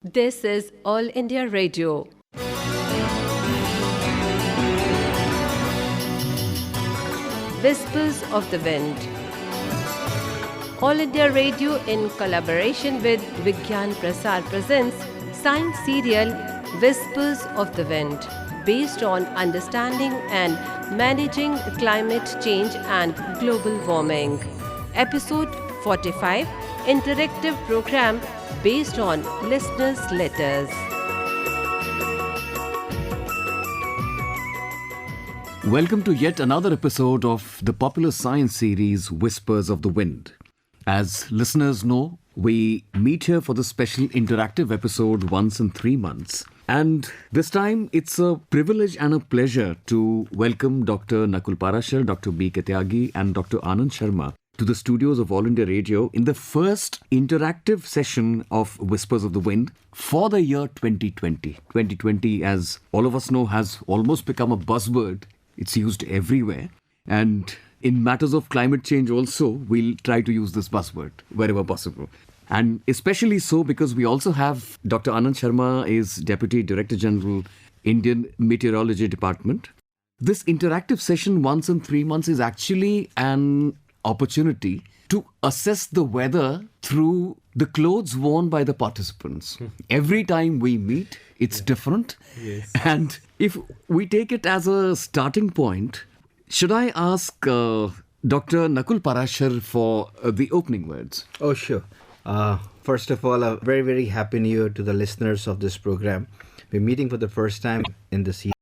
This is All India Radio. Whispers of the Wind. All India Radio in collaboration with Vigyan-Prasar presents science serial Whispers of the Wind, based on understanding and managing climate change and global warming. Episode 45, interactive program based on listeners' letters. Welcome to yet another episode of the popular science series Whispers of the Wind. As listeners know, we meet here for the special interactive episode once in 3 months. And this time, it's a privilege and a pleasure to welcome Dr. Nakul Parashar, Dr. B. Katyagi and Dr. Anand Sharma to the studios of All India Radio in the first interactive session of Whispers of the Wind for the year 2020. 2020, as all of us know, has almost become a buzzword. It's used everywhere. And in matters of climate change also, we'll try to use this buzzword wherever possible. And especially so because we also have Dr. Anand Sharma is Deputy Director General, Indian Meteorology Department. This interactive session once in 3 months is actually an opportunity to assess the weather through the clothes worn by the participants. Every time we meet, it's different. Yes. And if we take it as a starting point, should I ask Dr. Nakul Parashar for the opening words? Oh, sure. First of all, a very, very happy new year to the listeners of this program. We're meeting for the first time in this year.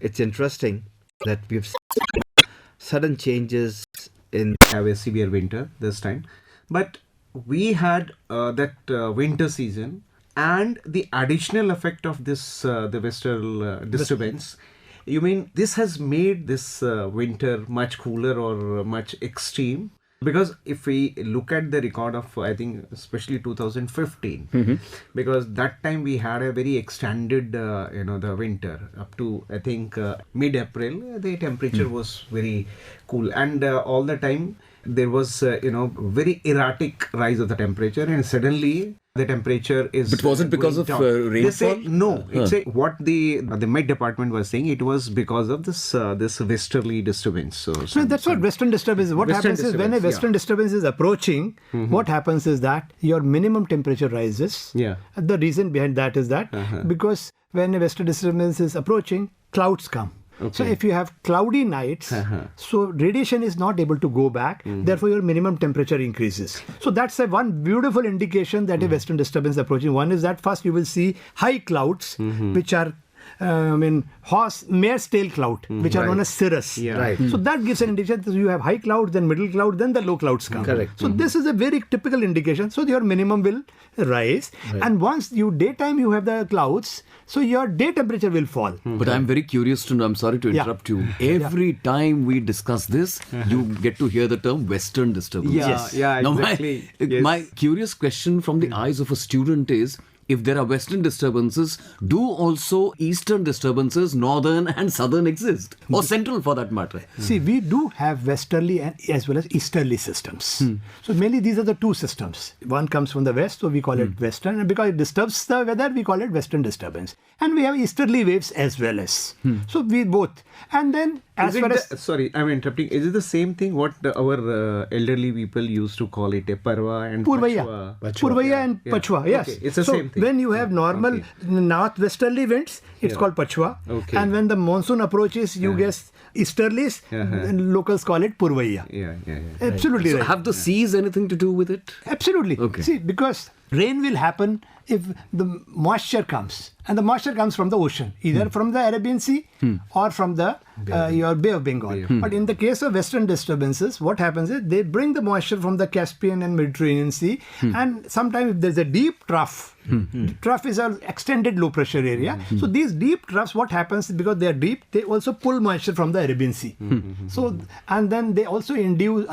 It's interesting that we've seen sudden changes in have a severe winter this time, but we had that winter season and the additional effect of this the western disturbance. You mean this has made this winter much cooler or much extreme? Because if we look at the record of, I think, especially 2015, because that time we had a very extended, the winter up to, I think, mid-April, the temperature was very cool. And all the time there was, very erratic rise of the temperature, and suddenly the temperature is. But was it because of rainfall? They say no. It's what the Met Department was saying. It was because of this westerly disturbance. So that's what Western disturbance is. What Western happens is when a disturbance, Western disturbance is approaching, what happens is that your minimum temperature rises. Yeah. The reason behind that is that because when a Western disturbance is approaching, clouds come. Okay. So if you have cloudy nights, so radiation is not able to go back, therefore your minimum temperature increases. So that's one beautiful indication that a Western disturbance is approaching. One is that first you will see high clouds, which are mare's tail cloud, which are known as cirrus. Yeah. Right. So that gives an indication that you have high clouds, then middle cloud, then the low clouds come. Correct. So this is a very typical indication. So your minimum will rise. And once daytime you have the clouds, so your day temperature will fall. But I'm very curious to know, I'm sorry to interrupt you. Every time we discuss this, you get to hear the term Western disturbance. Yeah, Now, exactly. my curious question from the eyes of a student is, if there are Western disturbances, do also Eastern disturbances, Northern and Southern exist? Or Central for that matter? See, we do have westerly and as well as easterly systems. So mainly these are the two systems. One comes from the west, so we call it Western. And because it disturbs the weather, we call it Western disturbance. And we have easterly waves as well as. So we both. And then as far as... Sorry, I'm interrupting. Is it the same thing what our elderly people used to call it, a Parva and Purvaya. Pachwa? Purvaya and Pachwa, yes. Okay, it's the so same thing. When you have normal northwesterly winds, it's called Pachwa. Okay. And when the monsoon approaches, you get easterlies, then locals call it Purvaya. Yeah. Absolutely So right. have the seas anything to do with it? Absolutely. Okay. See, because rain will happen if the moisture comes. And the moisture comes from the ocean, either from the Arabian Sea or from the your Bay of Bengal. But in the case of Western disturbances, what happens is they bring the moisture from the Caspian and Mediterranean Sea. And sometimes if there's a deep trough, the trough is an extended low pressure area. So these deep troughs, what happens, because they are deep, they also pull moisture from the Arabian Sea. So, and then they also induce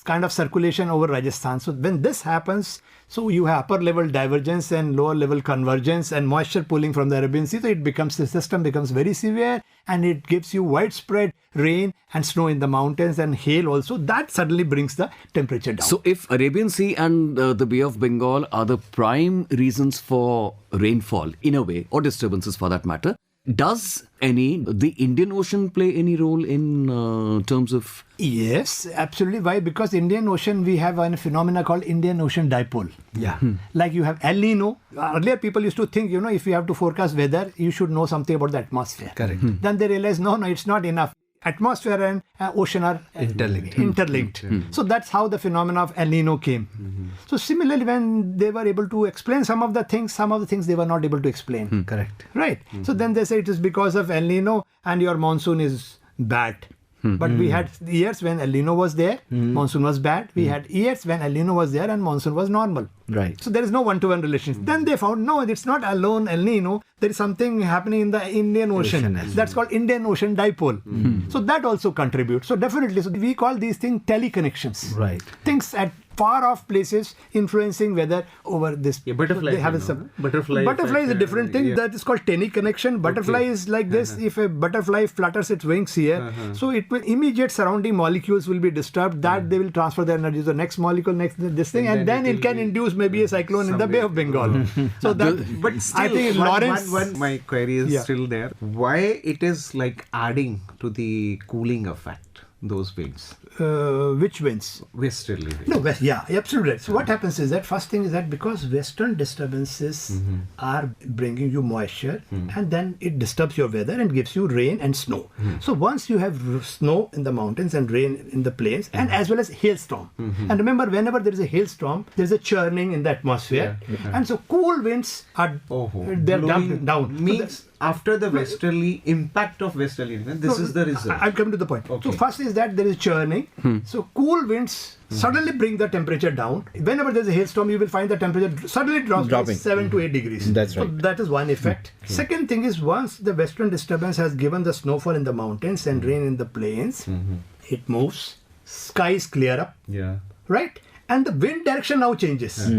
kind of circulation over Rajasthan. So when this happens, So you have upper level divergence and lower level convergence and moisture pooling from the Arabian Sea. So the system becomes very severe, and it gives you widespread rain and snow in the mountains and hail also. That suddenly brings the temperature down. So if Arabian Sea and the Bay of Bengal are the prime reasons for rainfall in a way, or disturbances for that matter, does the Indian Ocean play any role in terms of... Yes, absolutely. Why? Because Indian Ocean, we have a phenomena called Indian Ocean dipole. Yeah. Like you have El Nino. Earlier people used to think, if you have to forecast weather, you should know something about the atmosphere. Correct. Then they realize, no, it's not enough. Atmosphere and ocean are interlinked. So that's how the phenomena of El Nino came. So similarly, when they were able to explain some of the things they were not able to explain. Correct. Right. So then they say it is because of El Nino and your monsoon is bad. But we had years when El Nino was there, monsoon was bad. We had years when El Nino was there and monsoon was normal. Right. So there is no one-to-one relationship. Then they found, no, it's not alone El Nino. There is something happening in the Indian Ocean. That's called Indian Ocean dipole. So that also contributes. So definitely, so we call these things teleconnections. Right. Things at far off places influencing weather over this. Yeah, butterfly. They have butterfly effect, is a different thing. yeah. That is called teleconnection. Butterfly is like this. If a butterfly flutters its wings here, so it will immediate surrounding molecules will be disturbed. That they will transfer the energy to the next molecule, next this thing, and then it can induce maybe a cyclone in the Bay of Bengal. So that, But still, I think Lawrence. my query is Yeah. still there. Why it is like adding to the cooling effect, those winds, Which winds? westerly winds? No, yeah, absolutely right. So what happens is that first thing is that because western disturbances are bringing you moisture and then it disturbs your weather and gives you rain and snow. So once you have snow in the mountains and rain in the plains and as well as hailstorm. And remember, whenever there is a hailstorm, there is a churning in the atmosphere. And so cool winds are they're Blowing down. means after the westerly impact of westerly wind, this is the result. I'm coming to the point. Okay. So first is that there is churning. So cool winds suddenly bring the temperature down. Whenever there's a hailstorm, you will find the temperature suddenly drops by Dropping. 7 to 8 degrees. That's right. So that is one effect. Second thing is once the western disturbance has given the snowfall in the mountains and rain in the plains, it moves, skies clear up, Yeah. right? And the wind direction now changes.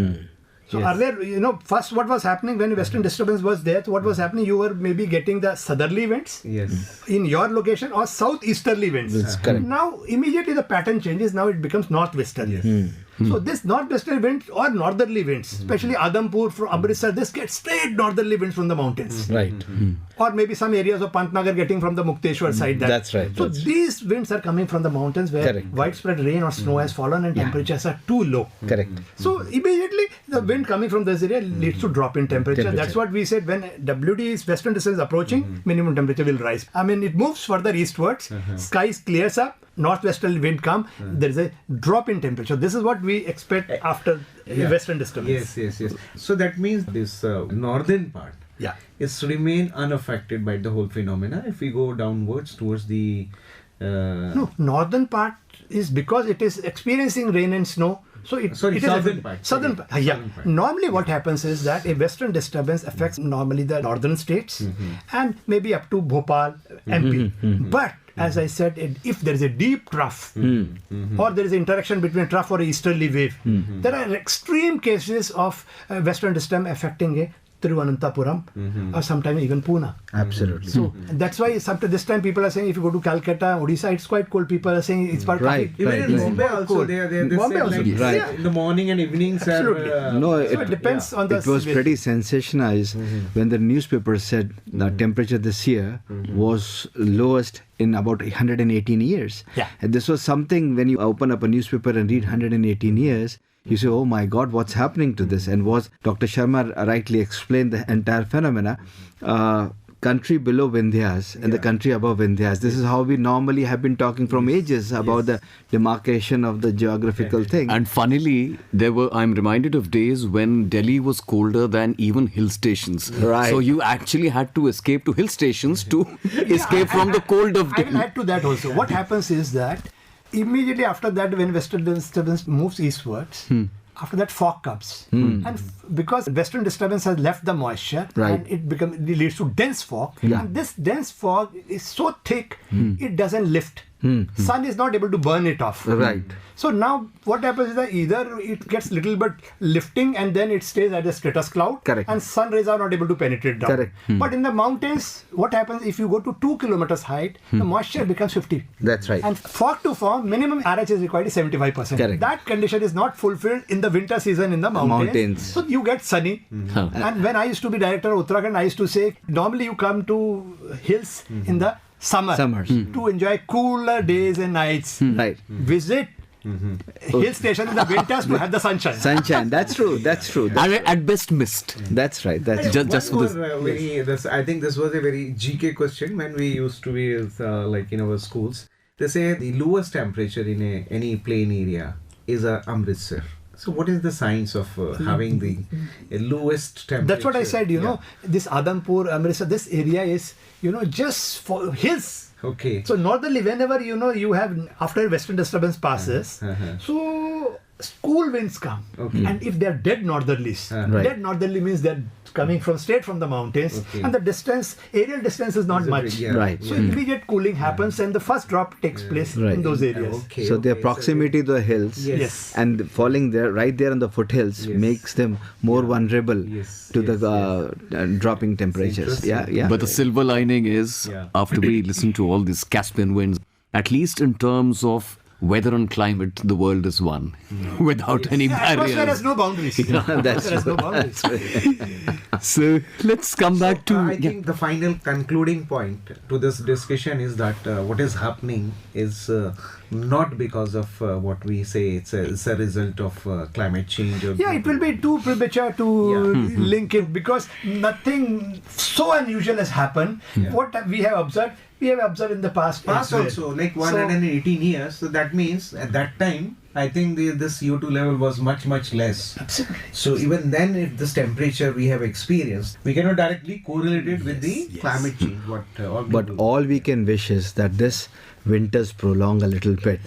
So earlier, first what was happening when western disturbance was there, so what was happening, you were maybe getting the southerly winds Yes. in your location or southeasterly winds. That's correct. Now, immediately the pattern changes. Now it becomes northwesterly. So this northwesterly winds or northerly winds, especially Adampur from Amritsar, this gets straight northerly winds from the mountains. Right. Or maybe some areas of Pantnagar getting from the Mukteshwar side. That's right, So that's these winds are coming from the mountains where Correct. widespread rain or snow has fallen and temperatures are too low. Correct. So immediately the wind coming from this area leads to drop in temperature. Temperature. That's what we said when WD is western distance approaching, minimum temperature will rise. I mean, it moves further eastwards, skies clears up, northwesterly wind come, there is a drop in temperature. This is what we expect after western disturbance. Yes. So that means this northern part is remain unaffected by the whole phenomena. If we go downwards towards the No, northern part is because it is experiencing rain and snow. So it is southern part. Southern part. Yeah. Southern part. Normally, what happens is that a western disturbance affects normally the northern states and maybe up to Bhopal, MP. But as I said, if there is a deep trough or there is interaction between trough or easterly wave, there are extreme cases of western disturbance affecting a Thiruvananthapuram or sometimes even Pune. Absolutely. So that's why this time people are saying if you go to Calcutta, Odisha, it's quite cold. People are saying it's part Right. even in Right. Bombay also Cool. they Bombay say also. like Right. in the morning and evenings Absolutely. are No, So it depends on the it was severity. pretty sensationalized when the newspaper said the temperature this year was lowest in about 118 years. Yeah. And this was something when you open up a newspaper and read 118 years, you say, oh my God, what's happening to this? And was Dr. Sharma rightly explained the entire phenomena. Country below Vindhyas and the country above Vindhyas. This is how we normally have been talking from ages about the demarcation of the geographical thing. And funnily, I'm reminded of days when Delhi was colder than even hill stations. Right. So you actually had to escape to hill stations to escape from the cold of I will Delhi. add to that also. What happens is that immediately after that, when western disturbance moves eastwards, after that fog comes. And because western disturbance has left the moisture, Right. and it leads to dense fog. And this dense fog is so thick, it doesn't lift. sun is not able to burn it off. Right. So now what happens is that either it gets little bit lifting and then it stays at a stratus cloud. Correct. And sun rays are not able to penetrate down. Correct. But in the mountains, what happens if you go to 2 kilometers height, the moisture becomes 50. That's right. And fog to form, minimum RH is required is 75%. Correct. That condition is not fulfilled in the winter season in the mountains. So you get sunny. And when I used to be director of Uttarakhand, I used to say, normally you come to hills in the summers to enjoy cooler days and nights. Right. Visit hill station in the winters to have the sunshine. Sunshine. That's true. That's true. And at best mist. That's right. That's Just for this. I think this was a very GK question when we used to be like in our schools. They say the lowest temperature in any plain area is Amritsar. So what is the science of having the lowest temperature? That's what I said, you know, this Adhampur, Amritsar, this area is, just for hills. Okay. So northerly, whenever, you have, after western disturbance passes, so cool winds come. Okay. And if they're dead northerlies, Right. dead northerly means they're coming from straight from the mountains, Okay. and the distance, aerial distance is not Is it much. big? Yeah. Right. So immediate cooling happens and the first drop takes place Right. in those areas. Okay. so their okay. proximity to the hills Yes. and falling there, right there on the foothills, Yes. makes them more vulnerable Yes, to yes, the dropping temperatures. Yeah, interesting. yeah. But the silver lining is, Yeah. after we listen to all these Caspian winds, at least in terms of weather and climate, the world is one without any The atmosphere has barriers. no boundaries. That's Atmosphere has no boundaries. So let's come back to. I think the final concluding point to this discussion is that what is happening is not because of what we say it's a result of climate change. Or Yeah, it will be too premature to link it because nothing so unusual has happened. Yeah. What we have observed in the past. Past as well. also, like So- 118 years. So that means at that time, I think this CO2 level was much, much less. Absolutely. So even then, if this temperature we have experienced, we cannot directly correlate it with the climate change. But all we can wish is that this winters prolong a little bit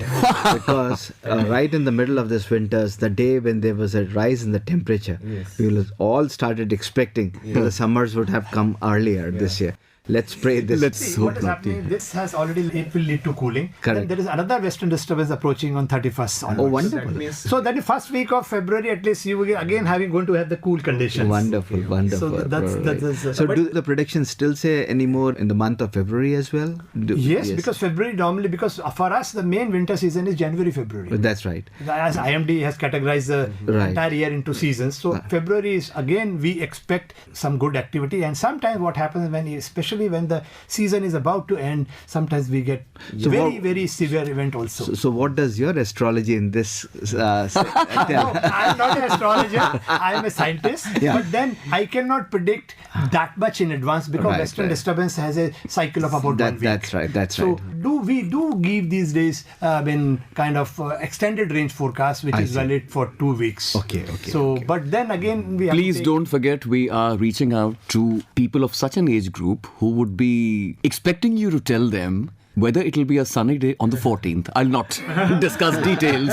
because right in the middle of this winters, the day when there was a rise in the temperature, Yes. we all started expecting that the summers would have come earlier this year. Let's pray this. Let's See, hope what is not, happening, yeah. this has already, it will lead to cooling. Correct. Then there is another western disturbance approaching on 31st onwards. Oh, So wonderful. that means So that the first week of February, at least you will again going to have the cool conditions. Wonderful, wonderful. So that's So but- do the predictions still say any more in the month of February as well? Yes, because February normally, because for us the main winter season is January, February. That's right. As IMD has categorized the Right. entire year into seasons. So February is again we expect some good activity, and sometimes what happens especially when the season is about to end, sometimes we get So very severe event also. So what does your astrology in this No, I'm not an astrologer. I'm a scientist. Yeah. But then I cannot predict that much in advance because Right, Western right. disturbance has a cycle of about 1 week. That's right. That's So right. we do give these days kind of extended range forecast, which I is see. valid for 2 weeks. Okay. So, but then again, we have Please to take, don't forget, we are reaching out to people of such an age group who would be expecting you to tell them whether it will be a sunny day on the 14th. I'll not discuss details.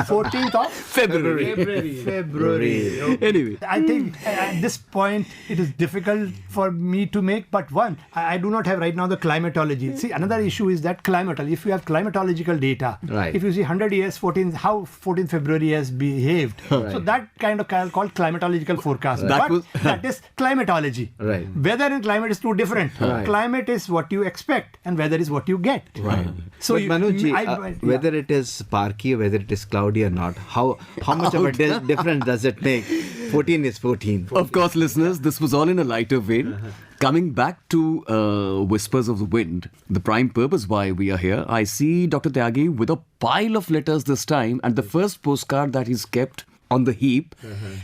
14th of February. February. Okay. Anyway. I think at this point it is difficult for me to make, but one, I do not have right now the climatology. See, another issue is that climatology. If you have climatological data, Right. if you see 100 years, how 14th February has behaved, so that kind of called climatological forecast. That But was- that is climatology. Right. Weather and climate is two different. Right. Climate is what you expect, and weather is what you get. Right. So But Manoj, yeah. whether it is sparky or whether it is cloudy or not, how much of a difference does it make? 14 is 14. Of course, listeners, this was all in a lighter vein. Coming back to Whispers of the Wind, the prime purpose why we are here, I see Dr. Tyagi with a pile of letters this time, and the first postcard that he's kept on the heap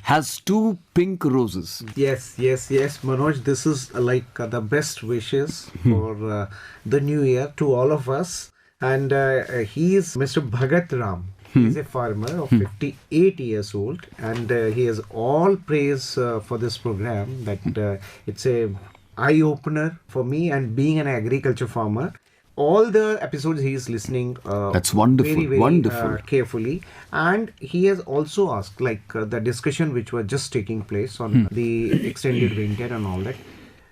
has 2 pink roses. Yes, Manoj. This is the best wishes for the new year to all of us. And he is Mr. Bhagat Ram. He is a farmer of 58 years old, and he has all praise for this program. That it's a eye opener for me, and being an agriculture farmer. All the episodes he is listening That's wonderful, very wonderful. carefully, and he has also asked the discussion which was just taking place on the extended winter and all that,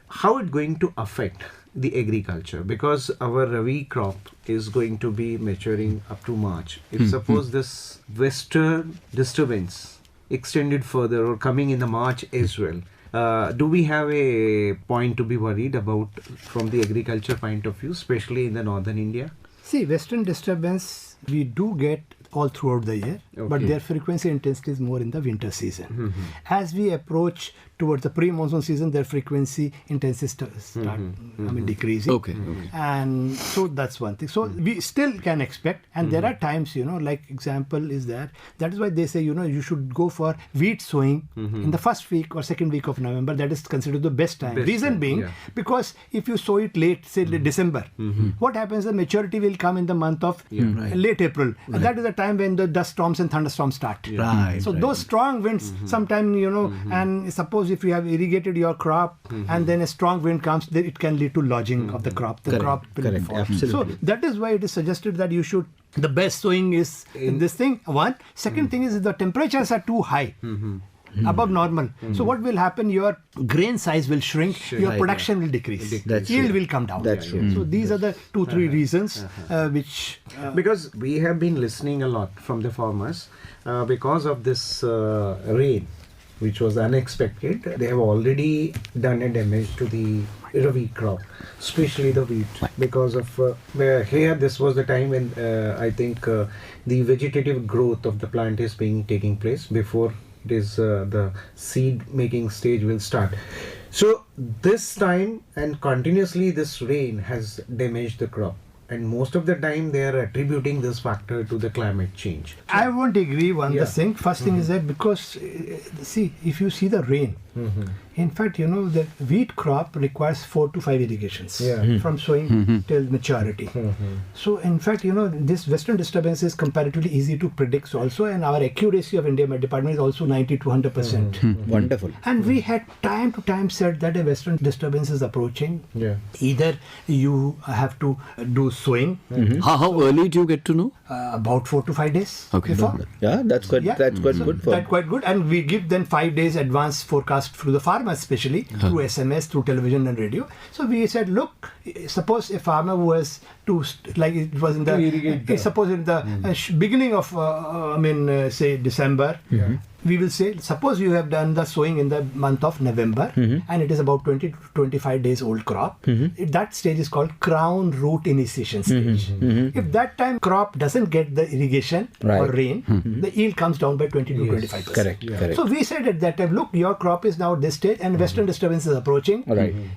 how it going to affect the agriculture, because our Rabi crop is going to be maturing up to March. If suppose this western disturbance extended further or coming in the March as well, do we have a point to be worried about from the agriculture point of view, especially in the northern India? See, western disturbance we do get all throughout the year, but their frequency intensity is more in the winter season. As we approach towards the pre-monsoon season, their frequency intensity start decreasing. And so that's one thing. So we still can expect, and there are times, like example is that is why they say, you should go for wheat sowing in the first week or second week of November. That is considered the best time. Reason being, because if you sow it late, say December, what happens, the maturity will come in the month of late April. And that is the time when the dust storms and thunderstorms start. So those strong winds, sometime, and suppose if you have irrigated your crop and then a strong wind comes, then it can lead to lodging of the crop. The crop will fall. Absolutely. So that is why it is suggested that you should, the best sowing is in this thing, one. Second thing is the temperatures are too high. Above normal. So what will happen? Your grain size will shrink, your production will decrease, yield will come down. That's true. So these are the 2-3 reasons which... because we have been listening a lot from the farmers because of this rain, which was unexpected. They have already done a damage to the Rabi crop, especially the wheat, because of here this was the time when I think the vegetative growth of the plant is taking place before it is the seed making stage will start. So this time and continuously this rain has damaged the crop, and most of the time they are attributing this factor to the climate change. I won't agree on the thing. First thing is that because see, if you see the rain, in fact, the wheat crop requires 4 to 5 irrigations from sowing till maturity. So in fact, this western disturbance is comparatively easy to predict also, and our accuracy of India Met Department is also 90 to 100%. Wonderful. And we had time to time said that a western disturbance is approaching. Either you have to do sowing. How early do you get to know? About 4 to 5 days Okay. before. Yeah, that's quite good for. That's quite good, and we give them 5 days advance forecast through the farmers, especially through SMS, through television and radio. So we said, look, suppose a farmer who was like it was in the suppose in the beginning of say December. We will say, suppose you have done the sowing in the month of November and it is about 20 to 25 days old crop. That stage is called crown root initiation stage. If that time crop doesn't get the irrigation or rain, the yield comes down by 20 to 25%. Correct. So we said at that time, look, your crop is now this stage and western disturbance is approaching.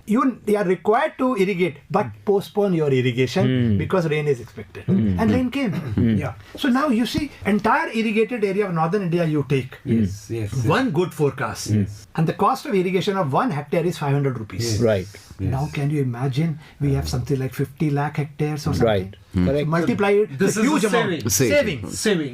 You are required to irrigate, but postpone your irrigation because rain is expected. And rain came. So now you see, entire irrigated area of northern India you take. One good forecast. And the cost of irrigation of 1 hectare is 500 rupees. Now can you imagine we have something like 50 lakh hectares or something? Multiply it. This a is huge a amount. Saving.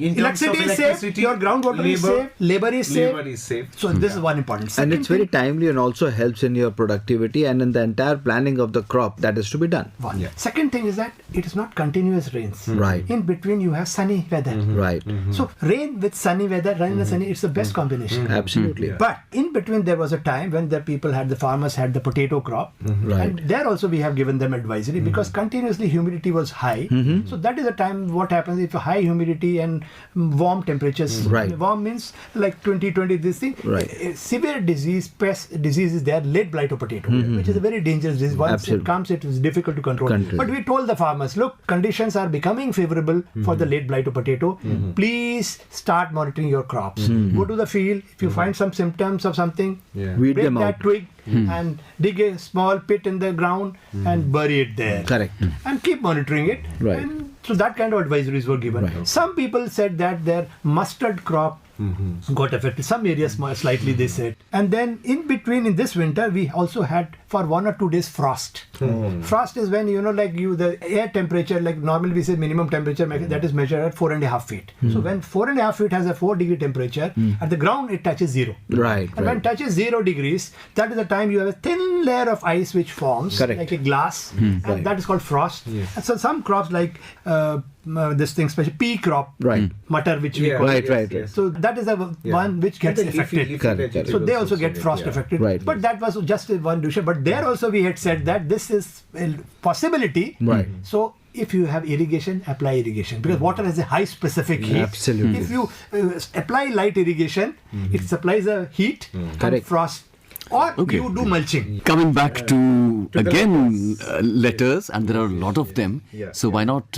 In terms of Electricity is safe, your groundwater is safe, labor is safe. So this is one important. And it's very timely and also helps in your productivity and in the entire planning of the crop that is to be done. Second thing is that it is not continuous rains. In between you have sunny weather. So rain with sunny weather, rain and sunny, it's the best combination. Absolutely. But in between there was a time when the farmers had the potato crop. And there also we have given them advisory because continuously humidity was high. So that is the time what happens if high humidity and warm temperatures. Warm means like 20, this thing. Severe disease, pest disease is there, late blight of potato, which is a very dangerous disease. Once it comes, it is difficult to control. But we told the farmers, look, conditions are becoming favorable for the late blight of potato. Please start monitoring your crops. Go to the field. If you find some symptoms of something, weed break them that out. twig and dig a small pit in the ground and bury it there. And keep monitoring it. And so that kind of advisories were given. Some people said that their mustard crop got affected. Some areas slightly, they said. And then in between, in this winter, we also had for 1 or 2 days frost. Frost is when, the air temperature, like normally we say minimum temperature, that is measured at 4.5 feet. So when 4.5 feet has a 4 degree temperature, at the ground it touches 0. And when it touches 0 degrees, that is the time you have a thin layer of ice which forms like a glass. And that is called frost. And so some crops like this thing, especially pea crop, Right. mutter, which we Yeah. call. Right. So that is the one which gets And the affected. Correct. So they also get frost affected. Right. But that was just one division. But there also we had said that this is a possibility. Right. So if you have irrigation, apply irrigation, because water has a high specific heat. Absolutely. If you apply light irrigation, it supplies the heat and Correct. frost. Or Okay. you do mulching. Coming back to again letters, and there are a lot of them. Yeah. So why not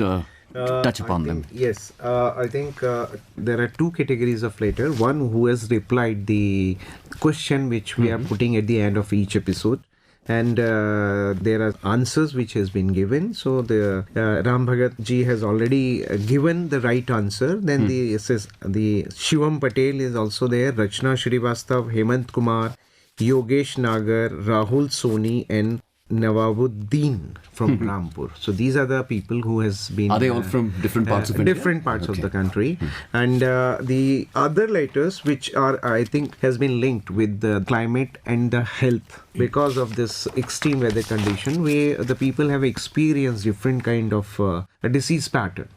touch upon them? Yes, I think there are two categories of letter. One who has replied the question which we are putting at the end of each episode. And there are answers which has been given. So the Ram Bhagat ji has already given the right answer. Then the Shivam Patel is also there. Rachna Srivastav, Hemant Kumar, Yogesh Nagar, Rahul Soni, and Nawabuddin from Rampur. So these are the people who has been. Are they all from different parts of India? Different parts of the country, and the other letters which are, I think, has been linked with the climate and the health because of this extreme weather condition, where the people have experienced different kind of a disease pattern.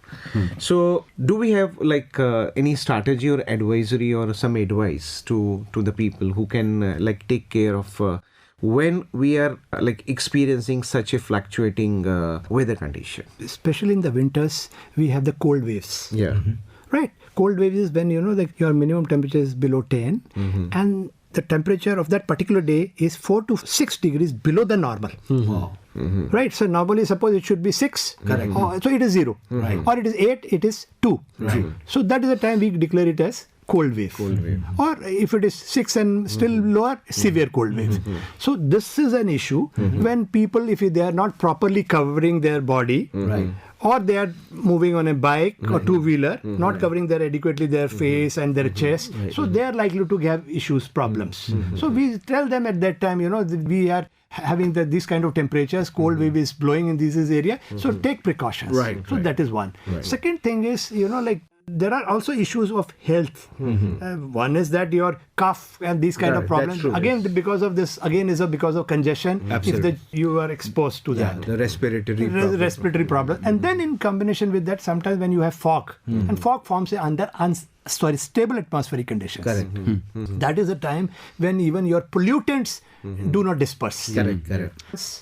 So, do we have like any strategy or advisory or some advice to the people who can like take care of when we are like experiencing such a fluctuating weather condition? Especially in the winters, we have the cold waves. Yeah. Right. Cold waves is when like your minimum temperature is below 10 and the temperature of that particular day is 4 to 6 degrees below the normal. Wow. Right. So normally suppose it should be 6. Correct. So it is 0. Right. Or it is 8, it is 2. Right. So that is the time we declare it as cold wave. Or if it is 6 and still lower, severe cold wave. So this is an issue when people, if they are not properly covering their body, Right. or they are moving on a bike or two-wheeler, not covering adequately their face and their chest, so they are likely to have issues, problems. So we tell them at that time, that we are having these kind of temperatures, cold wave is blowing in this area, so take precautions. Right, So right. that is one. Second thing is, like there are also issues of health. One is that your cough and these kind of Right, that's problems. true, Again, because of this, is because of congestion. Absolutely. If you are exposed to that. The respiratory problem. And then in combination with that, sometimes when you have fog, and fog forms under stable atmospheric conditions. Correct. That is a time when even your pollutants do not disperse. Correct.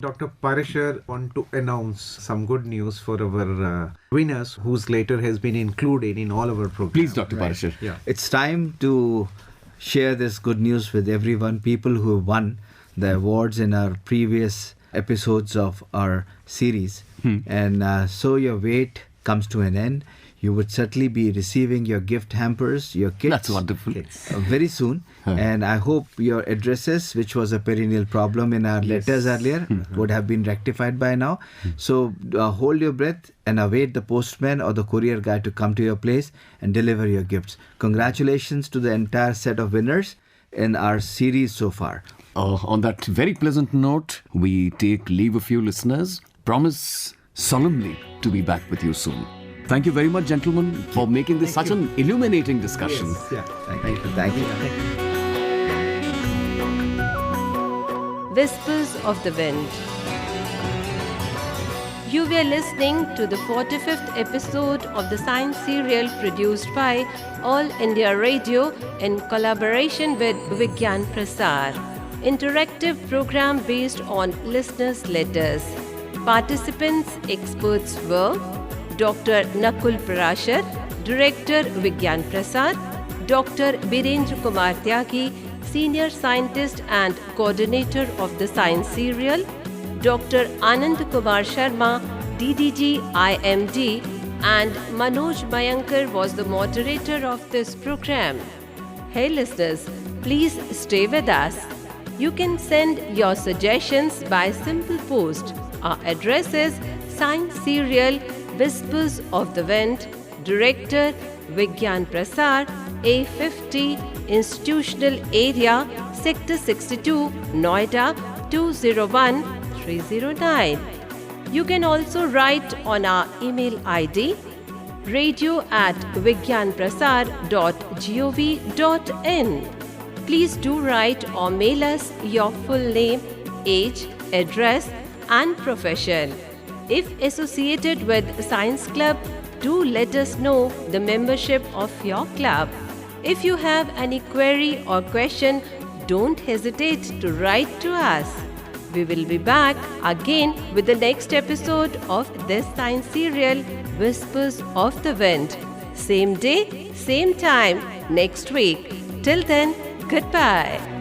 Dr. Parashar want to announce some good news for our winners whose letter has been included in all our programs. Please, Dr. Parashar. Yeah. It's time to share this good news with everyone, people who have won the awards in our previous episodes of our series. And so your wait comes to an end. You would certainly be receiving your gift hampers, your kits. That's wonderful. Very soon. And I hope your addresses, which was a perennial problem in our letters earlier, would have been rectified by now. So hold your breath and await the postman or the courier guy to come to your place and deliver your gifts. Congratulations to the entire set of winners in our series so far. On that very pleasant note, we take leave of you listeners. Promise solemnly to be back with you soon. Thank you very much, gentlemen, for making this such an illuminating discussion. Thank you. Whispers of the Wind. You were listening to the 45th episode of the science serial produced by All India Radio in collaboration with Vigyan-Prasar. Interactive program based on listeners' letters. Participants, experts were Dr. Nakul Parashar, Director Vigyan-Prasar, Dr. Virendra Kumar Tyagi, Senior Scientist and Coordinator of the Science Serial, Dr. Anand Kumar Sharma, DDG IMD, and Manoj Mayankar was the moderator of this program. Hey listeners, please stay with us. You can send your suggestions by simple post. Our address is Science Serial Whispers of the Wind, Director Vigyan-Prasar, A50, Institutional Area, Sector 62, Noida 201309. You can also write on our email ID radio@vigyanprasar.gov.in. Please do write or mail us your full name, age, address, and profession. If associated with Science Club, do let us know the membership of your club. If you have any query or question, don't hesitate to write to us. We will be back again with the next episode of this science serial, Whispers of the Wind. Same day, same time, next week. Till then, goodbye.